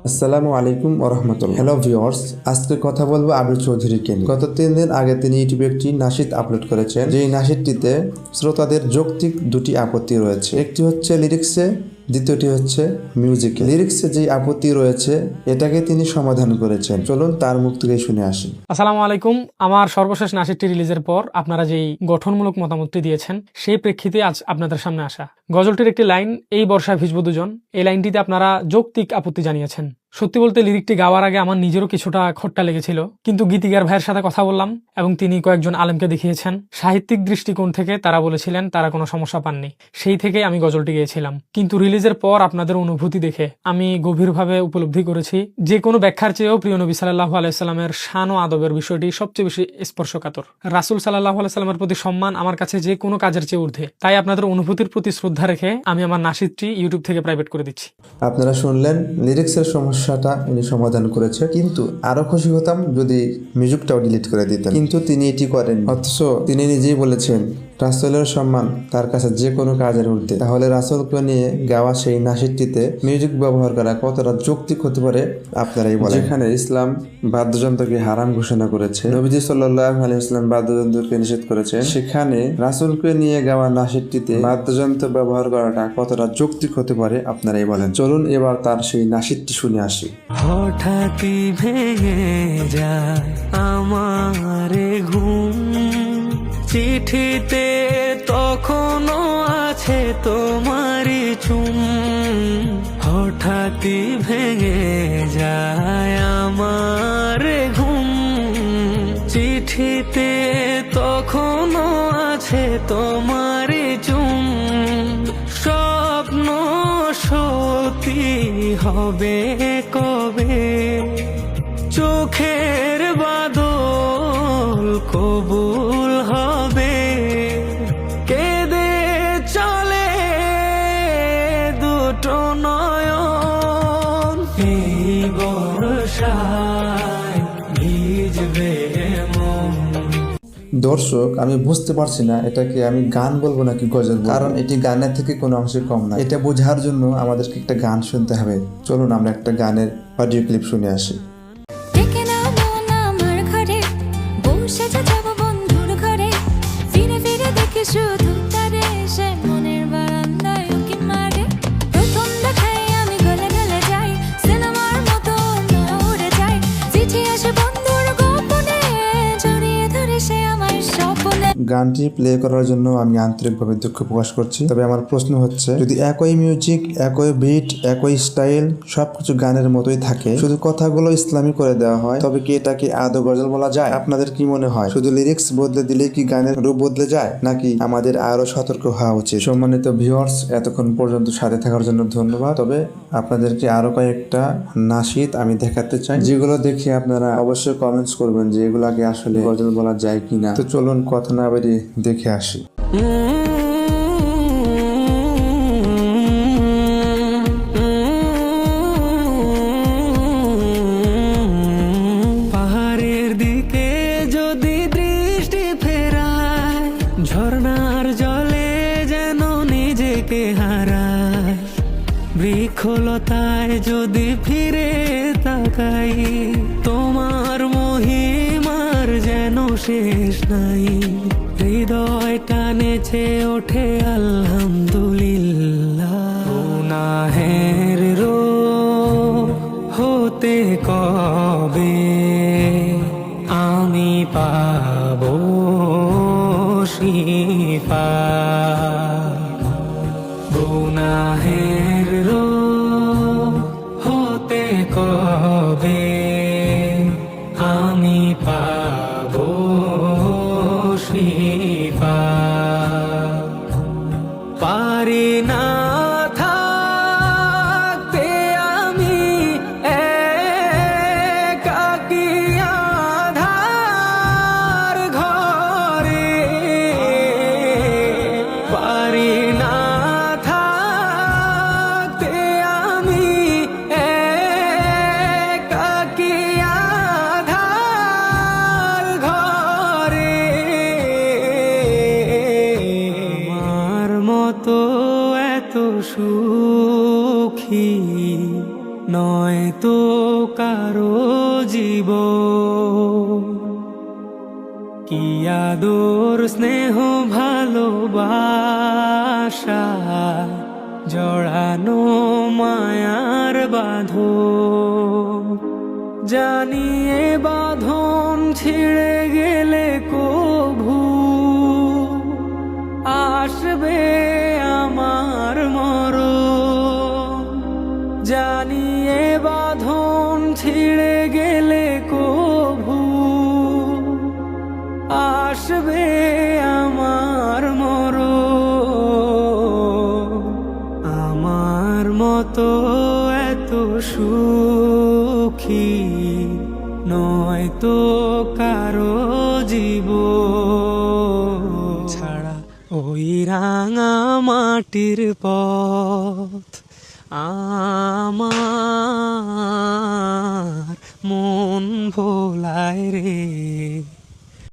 আসসালামু আলাইকুম ওরহমতুল্লাহ। হ্যালো ভিউয়ার্স, আজকে কথা বলবো আবির চৌধুরীকে নিয়ে। গত 3 দিন আগে তিনি ইউটিউবে একটি নাশিদ আপলোড করেছেন, যেই নাশিদটিতে শ্রোতাদের যৌক্তিক দুটি আপত্তি রয়েছে। একটি হচ্ছে লিরিক্সে, দ্বিতীয়টি হচ্ছে মিউজিকে। লিরিক্সে যে আপত্তি রয়েছে এটাকে তিনি সমাধান করেছেন। চলুন তার মুখ থেকে শুনে আসি। আসসালামু আলাইকুম। আমার সর্বশেষ নাশিদটি রিলিজের পর আপনারা যেই গঠনমূলক মতামতটি দিয়েছেন সেই প্রেক্ষিতে আজ আপনাদের সামনে আসা। গজলটির একটি লাইন, এই বর্ষায় ভিজব দুজন, এই লাইনটিতে আপনারা যৌক্তিক আপত্তি জানিয়েছেন। সত্যি বলতে লিরিকটি গাওয়ার আগে আমার নিজেরও কিছুটা খট্টা লেগেছিল, কিন্তু গীতিকার ভাইয়ের সাথে কথা বললাম এবং তিনি কয়েকজন আলেমকে দেখিয়েছেন। সাহিত্যিক দৃষ্টিকোণ থেকে তারা বলেছিলেন তারা কোনো সমস্যা পাননি। সেই থেকে আমি গজলটি গেয়েছিলাম, কিন্তু রিলিজের পর আপনাদের অনুভূতি দেখে আমি গভীরভাবে উপলব্ধি করেছি যে কোনো ব্যাখ্যার চেয়েও প্রিয় নবী সাল্লাল্লাহু আলাইহি সাল্লামের শান ও আদবের বিষয়টি সবচেয়ে বেশি স্পর্শকাতর। রাসূল সাল্লাল্লাহু আলাইহি সাল্লামের প্রতি সম্মান আমার কাছে যে কোনো কাজের চেয়ে ঊর্ধ্বে। তাই আপনাদের অনুভূতির প্রতি শ্রদ্ধা রেখে আমি আমার নাশিদটি ইউটিউব থেকে প্রাইভেট করে দিচ্ছি। আপনারা শুনলেন লিরিক্সের সমস্যাটা উনি সমাধান করেছে, কিন্তু আরো খুশি হতাম যদি মিউজিকটাও ডিলিট করে দিতেন, কিন্তু তিনি এটি করেন। অথচ তিনি নিজেই বলেছেন রাসূলের সম্মান তার কাছে যে কোনো কাজের ঊর্ধ্বে। তাহলে রাসূলকে নিয়ে গাওয়া সেই নাশিদটিতে মিউজিক ব্যবহার করা কতটা যৌক্তিক হতে পারে আপনারাই বলেন। যেখানে ইসলাম বাদ্যযন্ত্রকে হারাম ঘোষণা করেছে, নবীজি সাল্লাল্লাহু আলাইহি ওয়াসাল্লাম বাদ্যযন্ত্রকে নিষেধ করেছেন, সেখানে রাসূলকে নিয়ে গাওয়া নাশিদটিতে বাদ্যযন্ত্র ব্যবহার করাটা কতটা যৌক্তিক হতে পারে আপনারাই বলেন। চলুন এবার তার সেই নাশিদটি শুনে আসি। হঠাৎই ভেঙে যায় আমার ঘুম, চিঠিতে তখনও আছে তোমারই চুম। হঠাৎই ভেঙে যায় আমার ঘুম, চিঠিতে তখনও আছে তোমারই চুম। স্বপ্ন সত্যি হবে কবে, চোখের বাদল কবুল হবে। কেঁদে চলে দুটো নয়ন, এই বর্ষায় ভিজবে মন। দর্শক, আমি বুঝতে পারছি না এটাকে আমি গান বলবো নাকি গজল, কারণ এটি গানের থেকে কোনো অংশে কম না। এটা বোঝার জন্য আমাদেরকে একটা গান শুনতে হবে। চলুন আমরা একটা গানের অডিও ক্লিপ শুনে আসি। গানটি প্লে করার জন্য আমি আন্তরিকভাবে দুঃখ প্রকাশ করছি। তবে আমার প্রশ্ন হচ্ছে, যদি একই মিউজিক, একই বিট, একই স্টাইল, সবকিছু গানের মতোই থাকে, শুধু কথাগুলো ইসলামী করে দেওয়া হয়, তবে কি এটাকে আদৌ গজল বলা যায়? আপনাদের কি মনে হয়, শুধু লিরিক্স বদলে দিলে কি গানের রূপ বদলে যায়, নাকি আমাদের আরো সতর্ক হওয়া উচিত? সম্মানিত ভিউয়ার্স, এতক্ষণ পর্যন্ত সাথে থাকার জন্য ধন্যবাদ। তবে আপনাদেরকে আরো কয়েকটা নাশিদ আমি দেখাতে চাই, যেগুলো দেখে আপনারা অবশ্যই কমেন্টস করবেন যে এগুলাকে আসলে গজল বলা যায় কিনা। তো চলুন কথা না বেরিয়ে দেখে আসি। পাহাড়ের দিকে যদি দৃষ্টি ফেরায়, ঝর্ণার জলে যেন নিজেকে হারায়। বৃক্ষলতায় যদি ফিরে তাকাই, তোমার মহিমার যেন শেষ নাই। হৃদয় টানেছে ওঠে আলহামদুলিল্লাহ। গুনাহের রোগ হতে কবে আমি পাবো শিফা। গুনাহের রোগ হতে কবে আমি পাবো শিফা। পারি না থাকতে আমি একাকী আঁধার ঘরে, পারি না থাকতে আমি একাকী আঁধার ঘরে। মতো এত সুখী নয় নয়তো কারো জীব কি আদর স্নেহ ভালোবাসা জড়ানো মায়ার বাঁধন জানিয়ে বাঁধন ছিঁড়ে গেলে কভু আসবে আমার মরণ জানিয়ে বাঁধন ছিঁড়ে গেলে কভু আসবে আমার মরণ আমার মতো এত সুখী নয়তো কারো জীব ছাড়া ওই রাঙা মাটির পথ আমার মন ভোলায় রে।